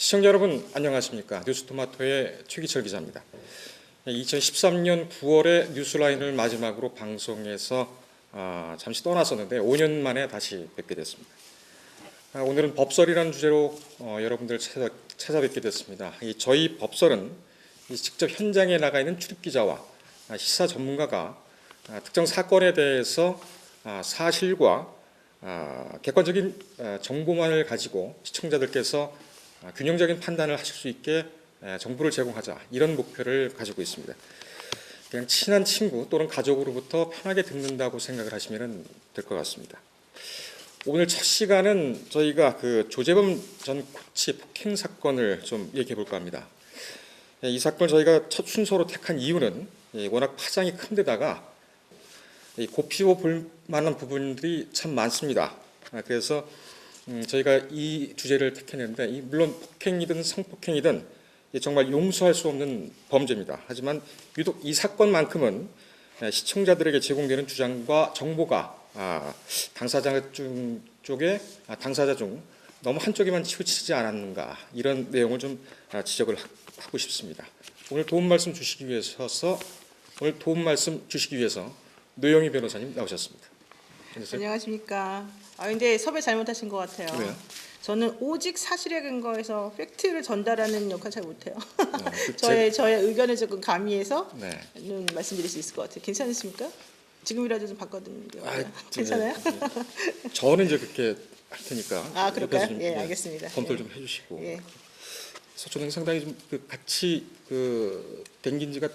시청자 여러분 안녕하십니까? 뉴스토마토의 최기철 기자입니다. 2013년 9월에 뉴스라인을 마지막으로 방송에서 잠시 떠났었는데 5년 만에 다시 뵙게 됐습니다. 오늘은 법설이라는 주제로 여러분들 찾아뵙게 됐습니다. 저희 법설은 직접 현장에 나가 있는 출입기자와 시사 전문가가 특정 사건에 대해서 사실과 객관적인 정보만을 가지고 시청자들께서 균형적인 판단을 하실 수 있게 정보를 제공하자, 이런 목표를 가지고 있습니다. 그냥 친한 친구 또는 가족으로부터 편하게 듣는다고 생각을 하시면 될 것 같습니다. 오늘 첫 시간은 저희가 조재범 전 코치 폭행 사건을 좀 얘기해 볼까 합니다. 이 사건을 저희가 첫 순서로 택한 이유는 워낙 파장이 큰 데다가 곱씹어 볼 만한 부분들이 참 많습니다. 그래서 저희가 이 주제를 택했는데, 물론 폭행이든 성폭행이든 정말 용서할 수 없는 범죄입니다. 하지만 유독 이 사건만큼은 시청자들에게 제공되는 주장과 정보가 당사자 중 너무 한쪽에만 치우치지 않았는가, 이런 내용을 좀 지적을 하고 싶습니다. 오늘 도움 말씀 주시기 위해서 노영희 변호사님 나오셨습니다. 안녕하십니까. 근데 섭외 잘못하신 것 같아요. 왜요? 저는 오직 사실에 근거해서 팩트를 전달하는 역할 잘 못해요. 그 저의 의견을 조금 가미해서 네. 말씀드릴 수 있을 것 같아요. 괜찮으십니까? 지금이라도 좀 바꿔드리는데요. 괜찮아요? 저는 이제 그렇게 할 테니까. 그럴까요? 좀, 예, 알겠습니다. 검토를 좀 해주시고. 예. 서초동 상당히 좀 같이 댕긴 지가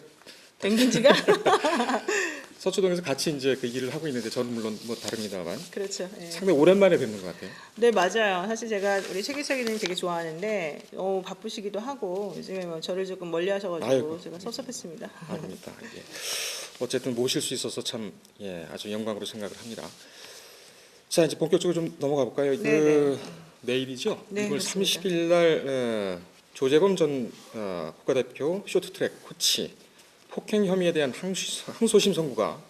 서초동에서 같이 이제 일을 하고 있는데, 저는 물론 다릅니다만 그렇죠. 예. 상당히 오랜만에 뵙는 것 같아요. 네, 맞아요. 사실 제가 우리 최기철 기자님 되게 좋아하는데 바쁘시기도 하고 요즘에 저를 조금 멀리하셔가지고 제가 섭섭했습니다. 아닙니다. 예. 어쨌든 모실 수 있어서 참 아주 영광으로 생각을 합니다. 자, 이제 본격적으로 좀 넘어가 볼까요? 내일이죠. 네, 6월 그렇습니다. 30일 날 조재범 전 국가대표 쇼트트랙 코치 폭행 혐의에 대한 항소심 선고가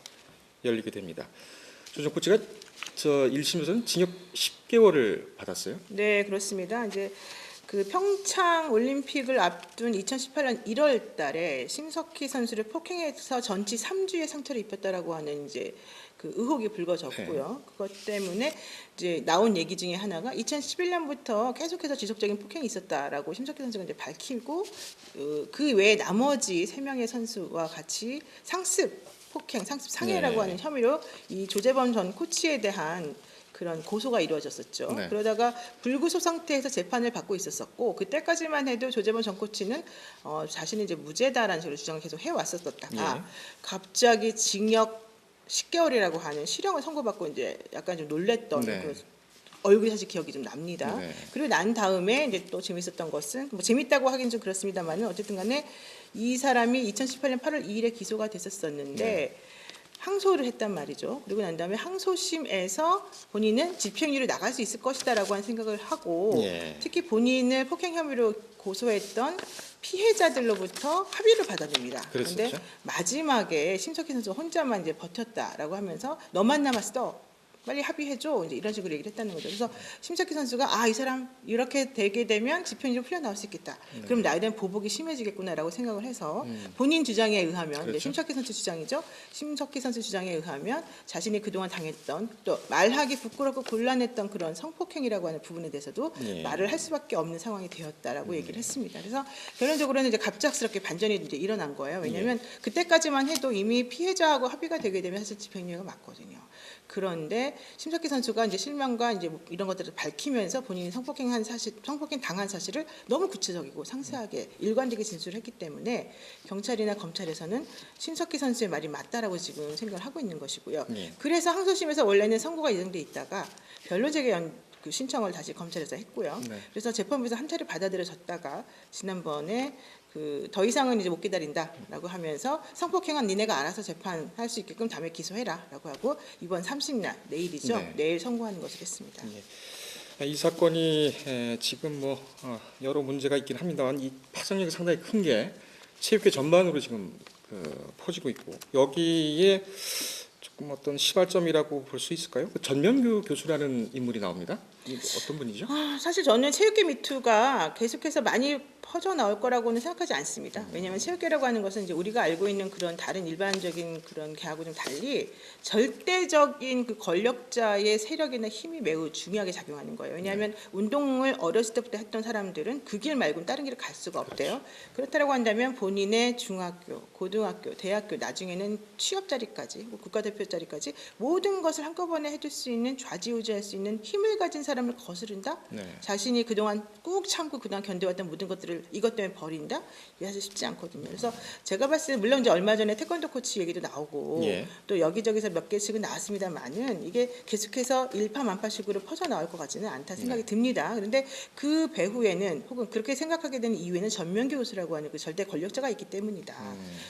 열리게 됩니다. 조 전 코치가 1심에서는 징역 10개월을 받았어요. 네, 그렇습니다. 이제 평창 올림픽을 앞둔 2018년 1월 달에 심석희 선수를 폭행해서 전치 3주의 상처를 입혔다라고 하는 이제 의혹이 불거졌고요. 그것 때문에 이제 나온 얘기 중에 하나가 2011년부터 계속해서 지속적인 폭행이 있었다라고 심석희 선수가 이제 밝히고, 그 외에 나머지 3명의 선수와 같이 상습 폭행, 상습 상해라고 하는 혐의로 이 조재범 전 코치에 대한 그런 고소가 이루어졌었죠. 네. 그러다가 불구속 상태에서 재판을 받고 있었었고, 그때까지만 해도 조재범 전 코치는 자신이 이제 무죄다라는 식으로 주장을 계속 해왔었다가 갑자기 징역 10개월이라고 하는 실형을 선고받고 이제 약간 좀 놀랬던 얼굴이 사실 기억이 좀 납니다. 그리고 난 다음에 이제 또 재밌었던 것은 재밌다고 하긴 좀 그렇습니다만은 어쨌든 간에 이 사람이 2018년 8월 2일에 기소가 됐었었는데 항소를 했단 말이죠. 그리고 난 다음에 항소심에서 본인은 집행유예로 나갈 수 있을 것이다라고 하는 생각을 하고, 특히 본인을 폭행 혐의로 고소했던 피해자들로부터 합의를 받아냅니다. 그런데 마지막에 심석희 선수 혼자만 이제 버텼다라고 하면서 너만 남았어, 빨리 합의해줘, 이제 이런 식으로 얘기를 했다는 거죠. 그래서 심석희 선수가 이 사람 이렇게 되게 되면 집행유예로 풀려 나올 수 있겠다. 그럼 나에 대한 보복이 심해지겠구나라고 생각을 해서 본인 주장에 의하면, 심석희 선수 주장이죠. 심석희 선수 주장에 의하면 자신이 그동안 당했던, 또 말하기 부끄럽고 곤란했던 그런 성폭행이라고 하는 부분에 대해서도 말을 할 수밖에 없는 상황이 되었다라고 얘기를 했습니다. 그래서 결론적으로는 이제 갑작스럽게 반전이 이제 일어난 거예요. 왜냐하면 그때까지만 해도 이미 피해자하고 합의가 되게 되면 사실 집행유예가 맞거든요. 그런데 심석희 선수가 이제 실명과 이제 이런 것들을 밝히면서 본인이 성폭행 당한 사실을 너무 구체적이고 상세하게 일관되게 진술했기 때문에 경찰이나 검찰에서는 심석희 선수의 말이 맞다라고 지금 생각을 하고 있는 것이고요. 그래서 항소심에서 원래는 선고가 예정돼 있다가 변론재개 신청을 다시 검찰에서 했고요. 그래서 재판부에서 한 차례 받아들여졌다가 지난번에 더 이상은 이제 못 기다린다라고 하면서 성폭행한 니네가 알아서 재판할 수 있게끔 다음에 기소해라라고 하고 이번 30날 내일이죠. 내일 선고하는 것을 했습니다. 이 사건이 지금 여러 문제가 있긴 합니다만 이 파장력이 상당히 큰 게 체육계 전반으로 지금 퍼지고 있고, 여기에 조금 어떤 시발점이라고 볼 수 있을까요? 그 전명규 교수라는 인물이 나옵니다. 이 어떤 분이죠? 사실 저는 체육계 미투가 계속해서 많이 퍼져 나올 거라고는 생각하지 않습니다. 왜냐하면 체육계라고 하는 것은 이제 우리가 알고 있는 그런 다른 일반적인 그런 계하고 좀 달리 절대적인 그 권력자의 세력이나 힘이 매우 중요하게 작용하는 거예요. 왜냐하면 운동을 어렸을 때부터 했던 사람들은 그 길 말고는 다른 길을 갈 수가 없대요. 그렇다고 한다면 본인의 중학교, 고등학교, 대학교, 나중에는 취업 자리까지, 국가대표 자리까지 모든 것을 한꺼번에 해줄 수 있는 좌지우지할 수 있는 힘을 가진 사람을 거스른다. 네. 자신이 그동안 꾹 참고 그동안 견뎌왔던 모든 것들을 이것 때문에 버린다? 이게 사실 쉽지 않거든요. 그래서 제가 봤을 때 물론 이제 얼마 전에 태권도 코치 얘기도 나오고 예. 또 여기저기서 몇 개씩은 나왔습니다만은 이게 계속해서 일파만파식으로 퍼져 나올 것 같지는 않다 생각이 듭니다. 그런데 그 배후에는 혹은 그렇게 생각하게 되는 이유에는 전명기 교수라고 하는 그 절대 권력자가 있기 때문이다.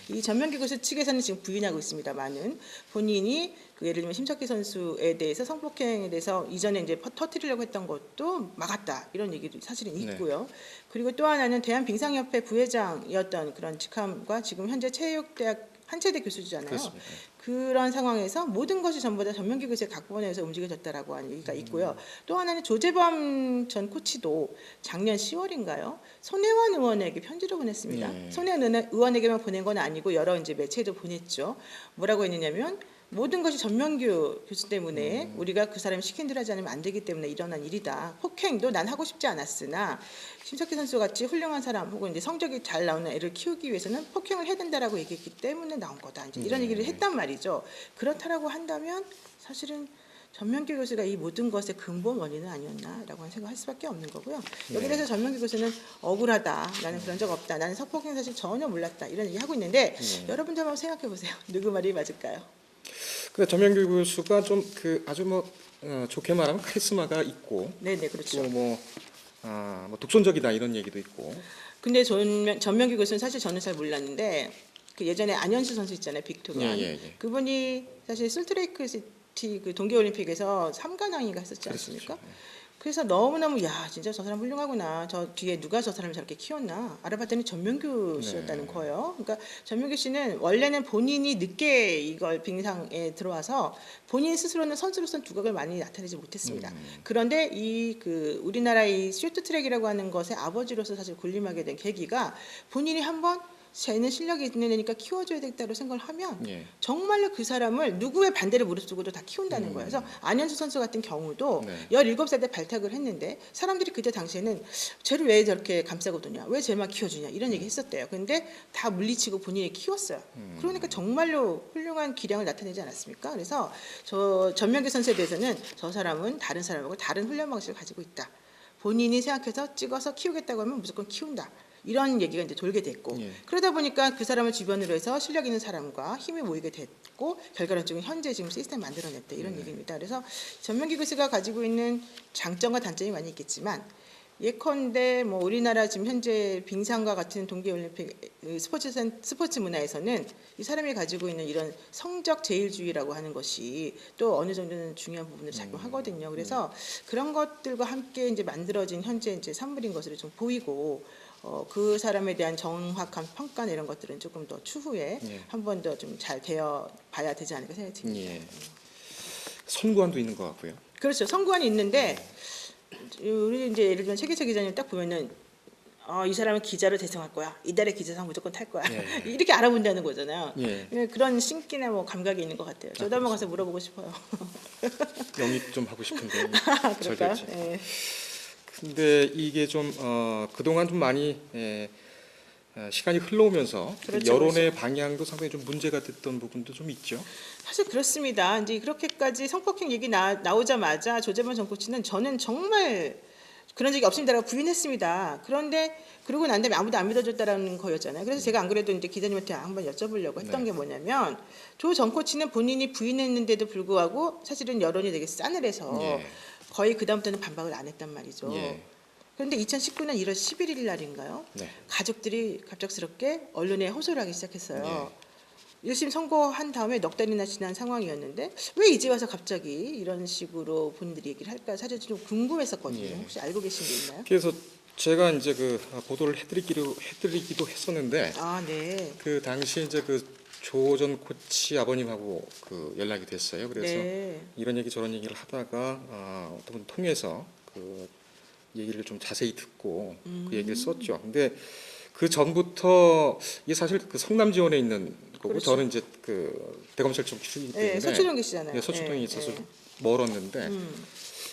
이 전명기 교수 측에서는 지금 부인하고 있습니다만은 본인이 그 예를 들면 심석희 선수에 대해서 성폭행에 대해서 이전에 이제 터뜨리려고 했던 것도 막았다 이런 얘기도 사실은 있고요. 그리고 또 하나는 대한빙상협회 부회장이었던 그런 직함과 지금 현재 체육대학 한체대 교수잖아요. 그렇습니다. 그런 상황에서 모든 것이 전부 다 전명기 교수의 각본에서 움직여졌다라고 하는 얘기가 있고요. 또 하나는 조재범 전 코치도 작년 10월인가요? 손혜원 의원에게 편지를 보냈습니다. 손혜원 의원에게만 보낸 건 아니고 여러 이제 매체에도 보냈죠. 뭐라고 했느냐면 모든 것이 전명규 교수 때문에 우리가 그 사람이 시킨 대로 하지 않으면 안 되기 때문에 일어난 일이다. 폭행도 난 하고 싶지 않았으나 심석희 선수 같이 훌륭한 사람 혹은 이제 성적이 잘 나오는 애를 키우기 위해서는 폭행을 해야 된다라고 얘기했기 때문에 나온 거다. 이제 이런 얘기를 했단 말이죠. 그렇다라고 한다면 사실은 전명규 교수가 이 모든 것의 근본 원인은 아니었나라고 생각할 수밖에 없는 거고요. 여기 대해서 전명규 교수는 억울하다. 나는 그런 적 없다. 나는 성폭행 사실 전혀 몰랐다. 이런 얘기 하고 있는데 여러분들 한번 생각해 보세요. 누구 말이 맞을까요? 그 전명규 교수가 좀 그 아주 뭐 좋게 말하면 카리스마가 있고, 네네 그렇죠. 또 뭐 독선적이다 이런 얘기도 있고. 근데 전명기 교수는 사실 저는 잘 몰랐는데 그 예전에 안현수 선수 있잖아요. 빅투건. 예. 그분이 사실 솔트레이크 시티 그 동계올림픽에서 3관왕인가 했었지 않습니까? 그래서 너무너무 야 진짜 저 사람 훌륭하구나. 저 뒤에 누가 저 사람을 저렇게 키웠나 알아봤더니 전명규 씨였다는 거예요. 그러니까 전명규 씨는 원래는 본인이 늦게 이걸 빙상에 들어와서 본인 스스로는 선수로서는 두각을 많이 나타내지 못했습니다. 그런데 이 그 우리나라의 쇼트트랙이라고 하는 것의 아버지로서 사실 군림하게 된 계기가 본인이 한번 쟤는 실력이 있는 애니까 키워줘야 되겠다고 생각을 하면 정말로 그 사람을 누구의 반대를 무릅쓰고도 다 키운다는 거예요. 그래서 안현수 선수 같은 경우도 17살 때 발탁을 했는데 사람들이 그때 당시에는 쟤를 왜 저렇게 감싸고 두냐, 왜 쟤만 키워주냐 이런 얘기 했었대요. 근데 다 물리치고 본인이 키웠어요. 그러니까 정말로 훌륭한 기량을 나타내지 않았습니까? 그래서 저 전명기 선수에 대해서는 저 사람은 다른 사람하고 다른 훈련 방식을 가지고 있다. 본인이 생각해서 찍어서 키우겠다고 하면 무조건 키운다. 이런 얘기가 이제 돌게 됐고 그러다 보니까 그 사람을 주변으로 해서 실력 있는 사람과 힘이 모이게 됐고 결과론적으로 현재 지금 시스템 만들어냈다 이런 얘기입니다. 그래서 전명기 교수가 가지고 있는 장점과 단점이 많이 있겠지만 예컨대 뭐 우리나라 지금 현재 빙상과 같은 동계올림픽 스포츠 문화에서는 이 사람이 가지고 있는 이런 성적 제일주의라고 하는 것이 또 어느 정도는 중요한 부분을 작용하거든요. 그래서 그런 것들과 함께 이제 만들어진 현재 이제 산물인 것으로 좀 보이고. 그 사람에 대한 정확한 평가나 이런 것들은 조금 더 추후에 한 번 더 좀 잘 되어 봐야 되지 않을까 생각이 듭니다. 선구안도 있는 것 같고요. 그렇죠. 선구안이 있는데 우리 이제 예를 들면 최기철 기자님 딱 보면은 이 사람은 기자로 대성할 거야. 이달의 기자상 무조건 탈 거야. 이렇게 알아본다는 거잖아요. 그런 신기나 뭐 감각이 있는 것 같아요. 저도 한번 가서 물어보고 싶어요. 영입 좀 하고 싶은데. 그럴까요? 근데 이게 좀 그동안 좀 많이 시간이 흘러오면서 그렇죠, 여론의 방향도 상당히 좀 문제가 됐던 부분도 좀 있죠. 사실 그렇습니다. 이제 그렇게까지 성폭행 얘기 나오자마자 조재범 전 코치는 저는 정말 그런 적이 없습니다라고 부인했습니다. 그런데 그러고 난 다음에 아무도 안 믿어줬다라는 거였잖아요. 그래서 제가 안 그래도 이제 기자님한테 한번 여쭤보려고 했던 게 뭐냐면 조 전 코치는 본인이 부인했는데도 불구하고 사실은 여론이 되게 싸늘해서 거의 그다음부터는 반박을 안 했단 말이죠. 그런데 2019년 1월 11일 날인가요? 가족들이 갑작스럽게 언론에 호소를 하기 시작했어요. 1심 선고한 다음에 넉 달이나 지난 상황이었는데 왜 이제 와서 갑자기 이런 식으로 본인들이 얘기를 할까 사실 좀 궁금했었거든요. 혹시 알고 계신 게 있나요? 그래서 제가 이제 그 보도를 해드리기도 했었는데 네. 그 당시 이제 그 조 전 코치 아버님하고 그 연락이 됐어요. 그래서 네. 이런 얘기 저런 얘기를 하다가 어떤 분 통해서 그 얘기를 좀 자세히 듣고 그 얘기를 썼죠. 근데 그 전부터 이게 사실 그 성남 지원에 있는 거고 그렇죠. 저는 이제 그 대검찰청 출신이기 때문에 네, 서초동 계시잖아요. 네, 서초동에 예, 있어서 예. 좀 멀었는데 음.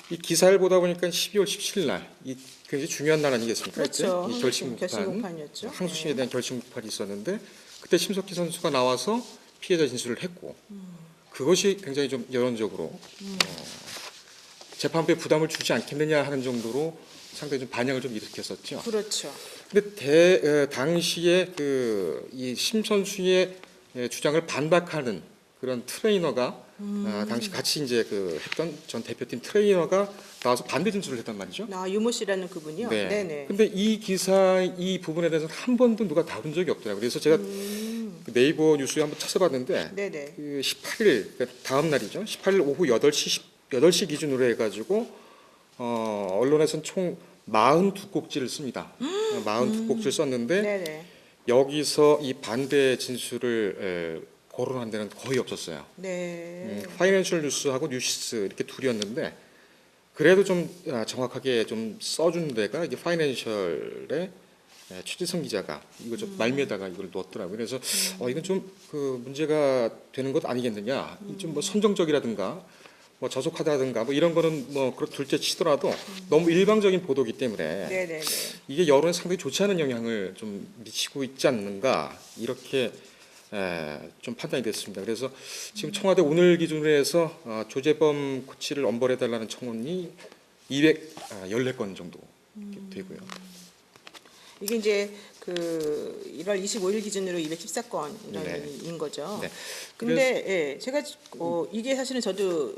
이 기사를 보다 보니까 12월 17일 날 이 굉장히 중요한 날 아니겠습니까? 그렇죠. 이때 이 결심 결심 공판, 공판이었죠. 항소심에 네. 대한 결심 공판이 있었는데 그때 심석희 선수가 나와서 피해자 진술을 했고 그것이 굉장히 좀 여론적으로 재판부에 부담을 주지 않겠느냐 하는 정도로 상당히 좀 반향을 좀 일으켰었죠. 그렇죠. 근데 당시에 그 이 심 선수의 주장을 반박하는 그런 트레이너가 당시 같이 이제 그 했던 전 대표팀 트레이너가 나와서 반대 진술을 했단 말이죠. 유모 씨라는 그분이요. 네. 네네. 근데 이 기사 이 부분에 대해서는 한 번도 누가 다룬 적이 없더라고요. 그래서 제가 그 네이버 뉴스에 한번 찾아봤는데 네네. 그 18일 그러니까 다음 날이죠. 18일 오후 8시 기준으로 해가지고 언론에서는 총 42꼭지를 씁니다. 42꼭지를 썼는데 네네. 여기서 이 반대 진술을 거론한 데는 거의 없었어요. 네. 파이낸셜 뉴스하고 뉴시스 이렇게 둘이었는데 그래도 좀 정확하게 좀 써준 데가 이게 파이낸셜의 최지성 기자가 이거 좀 말미에다가 이걸 넣었더라고요. 그래서 이건 좀 그 문제가 되는 것 아니겠느냐. 좀 뭐 선정적이라든가 뭐 저속하다든가 뭐 이런 거는 뭐 둘째 치더라도 너무 일방적인 보도기 때문에 네네네. 이게 여론에 상당히 좋지 않은 영향을 좀 미치고 있지 않는가 이렇게 좀 판단이 됐습니다. 그래서 지금 청와대 오늘 기준으로 해서 조재범 코치를 엄벌해달라는 청원이 214건 정도 되고요. 이게 이제 그 1월 25일 기준으로 214건인 네. 거죠. 네. 근데 예, 제가 이게 사실은 저도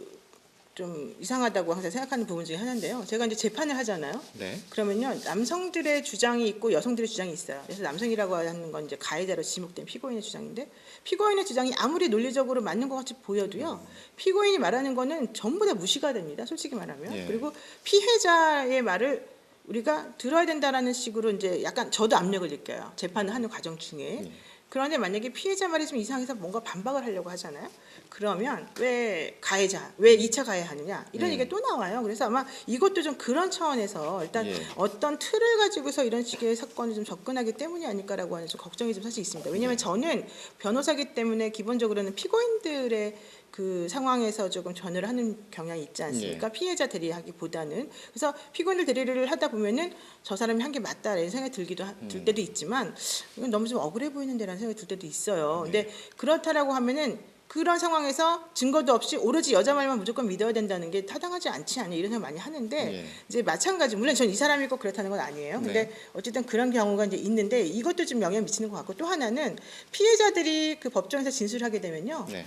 좀 이상하다고 항상 생각하는 부분 중에 하나인데요. 제가 이제 재판을 하잖아요. 네. 그러면요, 남성들의 주장이 있고 여성들의 주장이 있어요. 그래서 남성이라고 하는 건 이제 가해자로 지목된 피고인의 주장인데, 피고인의 주장이 아무리 논리적으로 맞는 것 같이 보여도요, 피고인이 말하는 거는 전부 다 무시가 됩니다. 솔직히 말하면. 예. 그리고 피해자의 말을 우리가 들어야 된다라는 식으로 이제 약간 저도 압력을 느껴요. 재판을 하는 과정 중에. 예. 그런데 만약에 피해자 말이 좀 이상해서 뭔가 반박을 하려고 하잖아요. 그러면 왜 가해자, 왜 2차 가해하느냐 이런 얘기가 또 나와요. 그래서 아마 이것도 좀 그런 차원에서 일단 예. 어떤 틀을 가지고서 이런 식의 사건을 좀 접근하기 때문이 아닐까라고 하는 좀 걱정이 좀 사실 있습니다. 왜냐하면 저는 변호사기 때문에 기본적으로는 피고인들의 그 상황에서 조금 전을 하는 경향이 있지 않습니까? 피해자 대리하기보다는. 그래서 피고인들 대리를 하다 보면은 저 사람이 한 게 맞다라는 생각이 들 때도 있지만 이건 너무 좀 억울해 보이는데라는 생각이 들 때도 있어요. 근데 그렇다라고 하면은 그런 상황에서 증거도 없이 오로지 여자 말만 무조건 믿어야 된다는 게 타당하지 않지 않냐 이런 생각 많이 하는데 예. 이제 마찬가지 물론 전 이 사람이 꼭 그렇다는 건 아니에요. 근데 네. 어쨌든 그런 경우가 이제 있는데 이것도 좀 영향 미치는 것 같고 또 하나는 피해자들이 그 법정에서 진술하게 되면요. 네.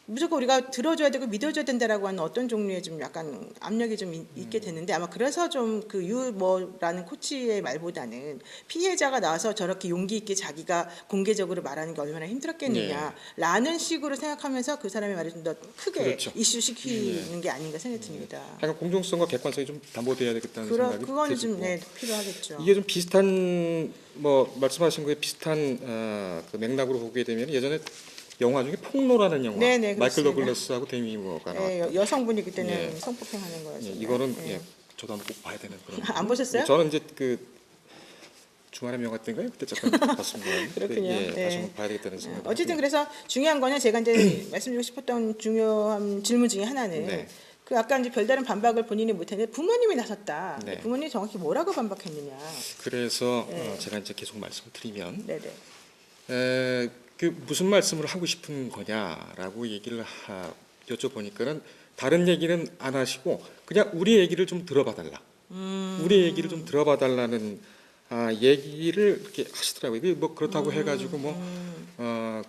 무조건 우리가 들어줘야 되고 믿어줘야 된다라고 하는 어떤 종류의 좀 약간 압력이 좀 있게 되는데 아마 그래서 좀 그 유뭐라는 코치의 말보다는 피해자가 나와서 저렇게 용기 있게 자기가 공개적으로 말하는 게 얼마나 힘들었겠느냐라는 식으로 생각하면서 그 사람의 말을 좀 더 크게 그렇죠. 이슈시키는 게 아닌가 생각이 듭니다. 약간 공정성과 객관성이 좀 담보돼야 되겠다는 생각이 그거는 좀 들고 필요하겠죠. 이게 좀 비슷한 뭐 말씀하신 거에 비슷한 그 맥락으로 보게 되면 예전에 영화 중에 폭로라는 영화 네네, 마이클 그렇습니다. 더글라스하고 데미 무어가 나왔던 여성분이 그때는 예. 성폭행하는 거였어요. 이거는 저도 한번 꼭 봐야 되는 그런 안 보셨어요? 저는 이제 그 주말의 명화 때인가요? 그때 잠깐 봤습니다. 그렇군요. 예, 네. 다시 한번 봐야 되겠다는 생각. 어쨌든 그래서 중요한 거는 제가 이제 말씀드리고 싶었던 중요한 질문 중에 하나는 네. 그 아까 이제 별다른 반박을 본인이 못했는데 부모님이 나섰다. 네. 부모님이 정확히 뭐라고 반박했느냐. 그래서 네. 제가 이제 계속 말씀을 드리면 네네. 그 무슨 말씀을 하고 싶은 거냐라고 얘기를 여쭤보니까는 다른 얘기는 안 하시고 그냥 우리 얘기를 좀 들어봐 달라. 우리 얘기를 좀 들어봐 달라는 얘기를 이렇게 하시더라고요. 그게 뭐 그렇다고 해가지고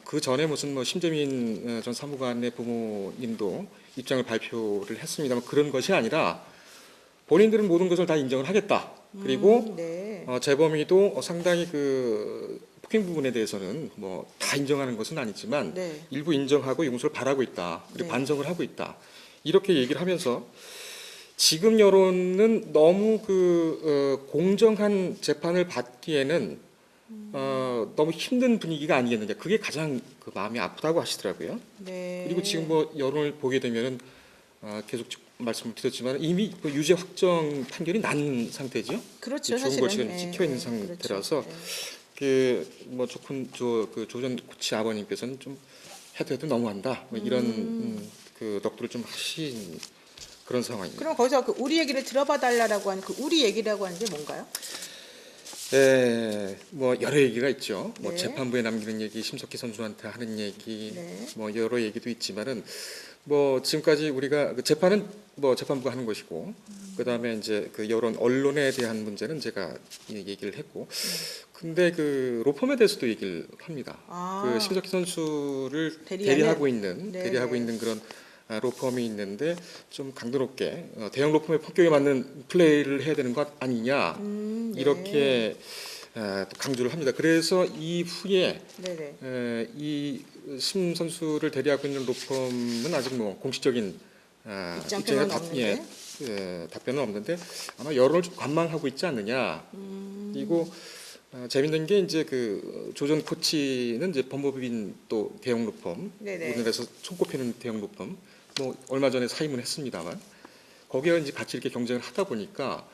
그 전에 무슨 뭐 심재민 전 사무관의 부모님도 입장을 발표를 했습니다만 그런 것이 아니라 본인들은 모든 것을 다 인정을 하겠다. 그리고 네. 재범이도 상당히 그 폭행 부분에 대해서는 뭐 다 인정하는 것은 아니지만 네. 일부 인정하고 용서를 바라고 있다. 그리고 네. 반성을 하고 있다. 이렇게 얘기를 하면서 지금 여론은 너무 공정한 재판을 받기에는 너무 힘든 분위기가 아니겠느냐. 그게 가장 그 마음이 아프다고 하시더라고요. 네. 그리고 지금 뭐 여론을 보게 되면은 계속 말씀을 드렸지만 이미 그 유죄 확정 판결이 난 상태죠. 그렇죠. 좋은 사실은 거치가 찍혀 있는 상태라서 그뭐 그 조전 코치 아버님께서는 좀 해도 너무한다. 뭐 이런 그 넋두를 좀 하신 그런 상황입니다. 그럼 거기서 그 우리 얘기를 들어봐 달라라고 하는 그 우리 얘기라고 하는 게 뭔가요? 뭐 여러 얘기가 있죠. 뭐 네. 재판부에 남기는 얘기, 심석희 선수한테 하는 얘기, 네. 뭐 여러 얘기도 있지만은 뭐 지금까지 우리가 그 재판은 뭐 재판부가 하는 것이고, 그다음에 이제 그 여론 언론에 대한 문제는 제가 얘기를 했고, 근데 그 로펌에 대해서도 얘기를 합니다. 아. 그 심석희 선수를 대리하는? 대리하고 있는 네, 대리하고 네. 있는 그런 로펌이 있는데 좀 강도 높게 대형 로펌의 폭격에 맞는 플레이를 해야 되는 것 아니냐 네. 이렇게 또 강조를 합니다. 그래서 이후에 네네. 이 심 선수를 대리하고 있는 로펌은 아직 뭐 공식적인 입장표는 입장이나 없는데? 답변은 없는데 아마 여론을 좀 관망하고 있지 않느냐. 그리고 재밌는 게 이제 그 조전 코치는 이제 법무법인 또 대형 로펌, 네네. 우리나라에서 손꼽히는 대형 로펌, 뭐 얼마 전에 사임을 했습니다만 거기에 이제 같이 이렇게 경쟁을 하다 보니까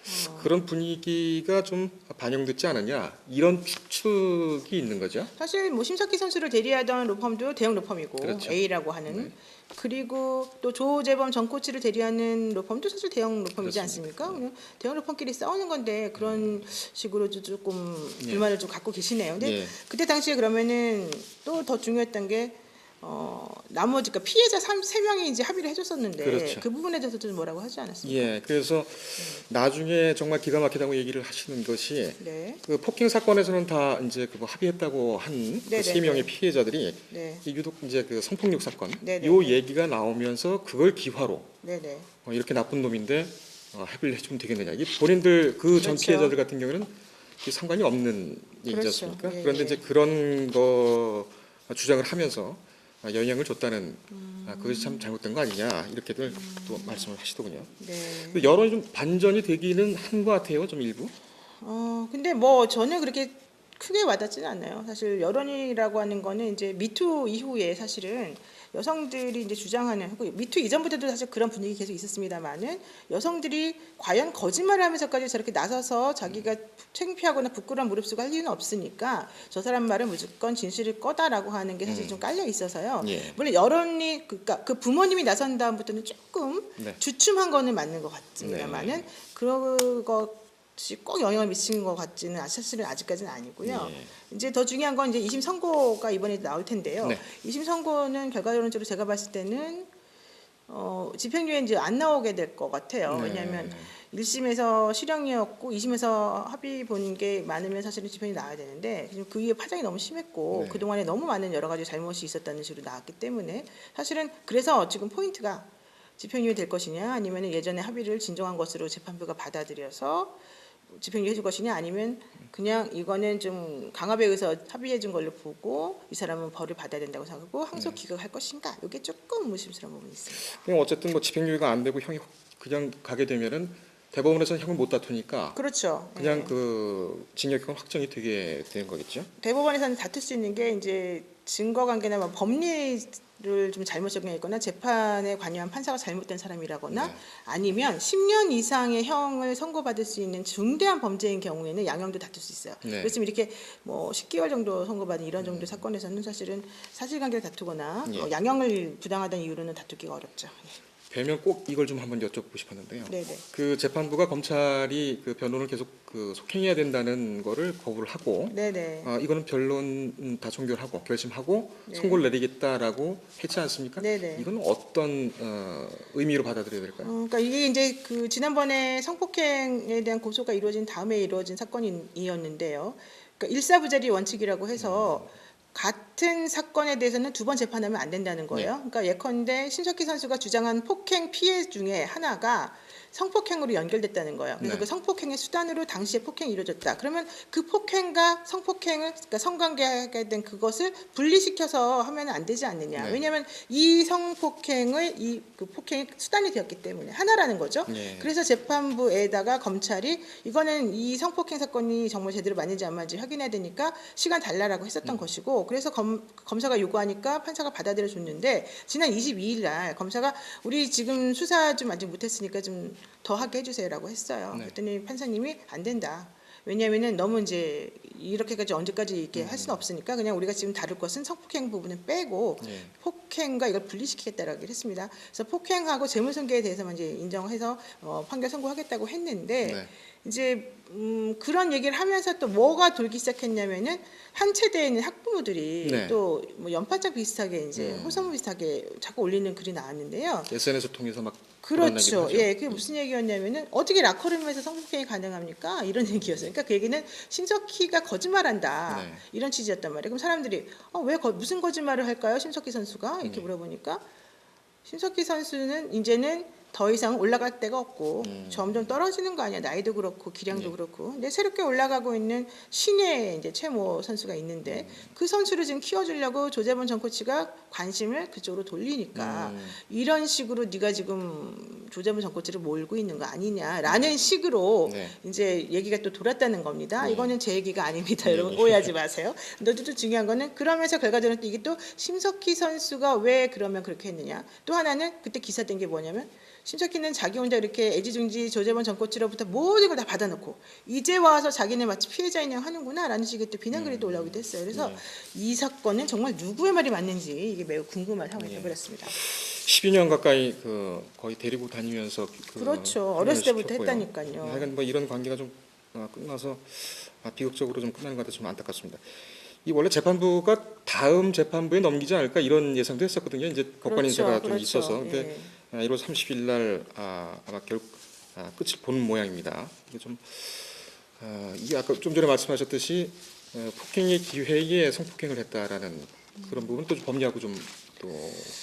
그런 분위기가 좀 반영됐지 않느냐 이런 추측이 있는 거죠. 사실 뭐 심석희 선수를 대리하던 로펌도 대형 로펌이고 그렇죠. A라고 하는 네. 그리고 또 조재범 전 코치를 대리하는 로펌도 사실 대형 로펌이지 그렇습니다. 않습니까? 그냥 대형 로펌끼리 싸우는 건데 그런 식으로 조금 예. 불만을 좀 갖고 계시네요. 근데 예. 그때 당시에 그러면은 또 더 중요했던 게 나머지 그러니까 피해자 3명이 이제 합의를 해줬었는데 그렇죠. 그 부분에 대해서도 좀 뭐라고 하지 않았습니까? 예, 그래서 나중에 정말 기가 막히다고 얘기를 하시는 것이 네, 그 폭행 사건에서는 다 이제 그거 합의했다고 한 그 네네네. 세 명의 피해자들이 네, 이 유독 이제 그 성폭력 사건 네네네. 요 얘기가 나오면서 그걸 기화로 네, 네. 이렇게 나쁜 놈인데 합의를 해주면 되겠느냐. 이 본인들 그 전 그렇죠. 피해자들 같은 경우는 이게 상관이 없는 얘기지 그렇죠. 않습니까? 예, 그런데 예. 이제 그런 거 주장을 하면서 영향을 줬다는 그것이 참 잘못된 거 아니냐 이렇게들 또 말씀을 하시더군요. 네. 그 여론이 좀 반전이 되기는 한 것 같아요, 좀 일부. 근데 뭐 저는 그렇게 크게 와닿지는 않아요. 사실 여론이라고 하는 거는 이제 미투 이후에 사실은 여성들이 이제 주장하는 미투 이전부터도 사실 그런 분위기 계속 있었습니다만은 여성들이 과연 거짓말을 하면서까지 저렇게 나서서 자기가 창피하거나 부끄러운 무릅쓰고 할 이유는 없으니까 저 사람 말은 무조건 진실을 꺼다라고 하는 게 사실 좀 깔려 있어서요. 예. 물론 여론이 그러니까 그 부모님이 나선 다음부터는 조금 네. 주춤한 거는 맞는 것 같습니다만은 그것이 꼭 영향을 미치는 것 같지는 사실은 아직까지는 아니고요. 예. 이제 더 중요한 건 이제 2심 선고가 이번에 나올 텐데요. 네. 2심 선고는 결과론적으로 제가 봤을 때는 집행유예 이제 안 나오게 될 것 같아요. 네. 왜냐하면 1심에서 실형이었고 2심에서 합의 본 게 많으면 사실은 집행이 나와야 되는데 지금 그 이후에 파장이 너무 심했고 네. 그동안에 너무 많은 여러 가지 잘못이 있었다는 식으로 나왔기 때문에 사실은 그래서 지금 포인트가 집행유예 될 것이냐 아니면 예전에 합의를 진정한 것으로 재판부가 받아들여서 집행유예 해줄 것이냐 아니면 그냥 이거는 좀 강압에 의해서 합의해 준 걸로 보고 이 사람은 벌을 받아야 된다고 생각하고 항소 기각할 것인가 이게 조금 의심스러운 부분이 있습니다. 그럼 어쨌든 뭐 집행유예가 안 되고 형이 그냥 가게 되면은 대법원에서는 형을 못 다투니까 그렇죠. 그냥 예. 그 징역형 확정이 되게 되는 거겠죠. 대법원에서는 다툴 수 있는 게 이제 증거관계나 뭐 법리를 좀 잘못 적용했거나 재판에 관여한 판사가 잘못된 사람이라거나 네. 아니면 10년 이상의 형을 선고받을 수 있는 중대한 범죄인 경우에는 양형도 다툴 수 있어요. 네. 그렇지만 이렇게 뭐 10개월 정도 선고받은 이런 정도 사건에서는 사실은 사실관계를 다투거나 예. 양형을 부당하다는 이유로는 다투기가 어렵죠. 되면 꼭 이걸 좀 한번 여쭤보고 싶었는데요. 네네. 그 재판부가 검찰이 그 변론을 계속 그 속행해야 된다는 거를 거부를 하고 네네. 이거는 변론 다 종결하고 결심하고 네. 선고를 내리겠다라고 했지 않습니까? 네네. 이건 어떤 의미로 받아들여야 될까요? 그러니까 이게 이제 그 지난번에 성폭행에 대한 고소가 이루어진 다음에 이루어진 사건이었는데요. 그러니까 일사부재리 원칙이라고 해서 같은 사건에 대해서는 두 번 재판하면 안 된다는 거예요. 그러니까 예컨대 신석희 선수가 주장한 폭행 피해 중에 하나가 성폭행으로 연결됐다는 거예요. 그래서 네. 그 성폭행의 수단으로 당시에 폭행이 이루어졌다. 그러면 그 폭행과 성폭행을 그러니까 성관계하게 된 그것을 분리시켜서 하면 안 되지 않느냐. 네. 왜냐하면 이 성폭행의 그 폭행이 수단이 되었기 때문에 하나라는 거죠. 네. 그래서 재판부에다가 검찰이 이거는 이 성폭행 사건이 정말 제대로 맞는지 안 맞는지 확인해야 되니까 시간 달라라고 했었던 것이고 그래서 검사가 요구하니까 판사가 받아들여 줬는데 지난 22일 날 검사가 우리 지금 수사 좀 아직 못했으니까 좀 더 하게 해주세요라고 했어요. 네. 그랬더니 판사님이 안 된다. 왜냐하면은 너무 이제 이렇게까지 언제까지 이렇게 할 수는 없으니까 그냥 우리가 지금 다룰 것은 성폭행 부분은 빼고 네. 폭행과 이걸 분리시키겠다라고 했습니다. 그래서 폭행하고 재물손괴에 대해서만 이제 인정해서 판결 선고하겠다고 했는데 네. 이제 그런 얘기를 하면서 또 뭐가 돌기 시작했냐면은 한 체대에 있는 학부모들이 네. 또 뭐 연판장 비슷하게 이제 호소문 비슷하게 자꾸 올리는 글이 나왔는데요. SNS 통해서 막 그런 얘기를 그렇죠. 하죠. 예, 그게 무슨 얘기였냐면은 어떻게 락커룸에서 성폭행이 가능합니까? 이런 얘기였어요. 그러니까 그 얘기는 신석희가 거짓말한다 네. 이런 취지였단 말이에요. 그럼 사람들이 무슨 거짓말을 할까요? 신석희 선수가 이렇게 물어보니까 신석희 선수는 이제는 더 이상 올라갈 데가 없고 점점 떨어지는 거 아니야. 나이도 그렇고 기량도 네. 그렇고. 근데 새롭게 올라가고 있는 신예 이제 최모 선수가 있는데 그 선수를 지금 키워주려고 조재범 전 코치가 관심을 그쪽으로 돌리니까 이런 식으로 네가 지금 조재범 전 코치를 몰고 있는 거 아니냐라는 식으로 네. 이제 얘기가 또 돌았다는 겁니다. 네. 이거는 제 얘기가 아닙니다. 네. 여러분 오해하지 마세요. 근데 또 중요한 거는 그러면서 결과적으로 또 이게 또 심석희 선수가 왜 그러면 그렇게 했느냐. 또 하나는 그때 기사된 게 뭐냐면 심석희는 자기 혼자 이렇게 애지중지 조재범 전 코치로부터 모든 걸 다 받아놓고 이제 와서 자기네 마치 피해자인 양 하는구나라는 식의 또 비난글이 또 올라오기도 했어요. 그래서 네. 이 사건은 정말 누구의 말이 맞는지 이게 매우 궁금한 상황이 네. 되어버렸습니다. 12년 가까이 거의 데리고 다니면서 그렇죠. 어렸을 때부터 훈련을 시켰고요. 했다니까요. 하여간 뭐 이런 관계가 좀 끝나서 비극적으로 좀 끝나는 것 같아서 좀 안타깝습니다. 이 원래 재판부가 다음 재판부에 넘기지 않을까 이런 예상도 했었거든요. 이제 법관 인사가 좀 있어서. 근데 예. 1월 30일 날 아마 결국 끝을 보는 모양입니다. 이게 좀 이게 아까 좀 전에 말씀하셨듯이 폭행의 기회에 성폭행을 했다라는 그런 부분 또 법리하고 좀 또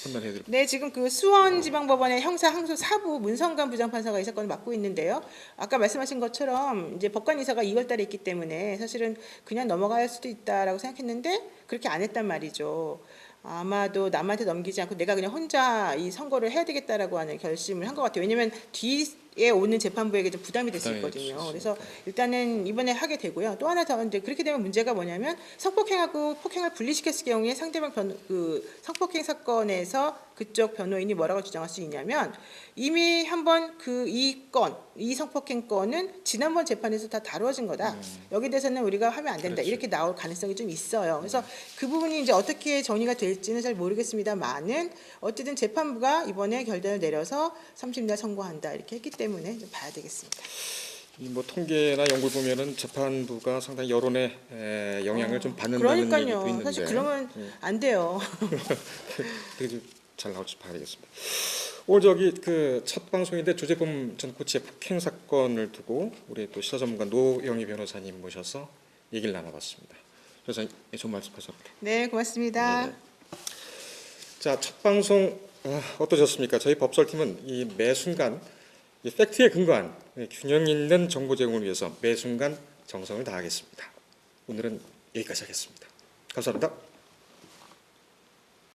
판단해야 될. 네, 지금 그 수원지방법원의 형사 항소 4부 문성관 부장판사가 이 사건을 맡고 있는데요. 아까 말씀하신 것처럼 이제 법관 인사가 2월달에 있기 때문에 사실은 그냥 넘어갈 수도 있다라고 생각했는데 그렇게 안 했단 말이죠. 아마도 남한테 넘기지 않고 내가 그냥 혼자 이 선고를 해야 되겠다라고 하는 결심을 한 것 같아요. 왜냐하면 뒤에 오는 재판부에게 좀 부담이 될 수 있거든요. 그래서 일단은 이번에 하게 되고요. 또 하나 더 이제 그렇게 되면 문제가 뭐냐면 성폭행하고 폭행을 분리시켰을 경우에 상대방 그 성폭행 사건에서 그쪽 변호인이 뭐라고 주장할 수 있냐면 이미 한번 이 성폭행 건은 지난번 재판에서 다 다루어진 거다. 여기 대해서는 우리가 하면 안 된다. 그렇죠. 이렇게 나올 가능성이 좀 있어요. 그래서 그 부분이 이제 어떻게 정리가 될지는 잘 모르겠습니다만은 어쨌든 재판부가 이번에 결단을 내려서 30날 선고한다 이렇게 했기 때문에 좀 봐야 되겠습니다. 이 뭐 통계나 연구를 보면은 재판부가 상당히 여론에 영향을 좀 받는다는 얘기도 그러니까요. 있는데 사실 그러면 안 돼요. 되게 좀 잘 나올지 봐야겠습니다. 오늘 그 첫 방송인데 조재범 전 코치의 폭행 사건을 두고 우리 또 시사 전문가 노영희 변호사님 모셔서 얘기를 나눠봤습니다. 변호사님 좋은 말씀하셨습니다. 네, 고맙습니다. 네. 자, 첫 방송 어떠셨습니까? 저희 법설팀은 이 매 순간 이 팩트에 근거한 균형 있는 정보 제공을 위해서 매 순간 정성을 다하겠습니다. 오늘은 여기까지 하겠습니다. 감사합니다.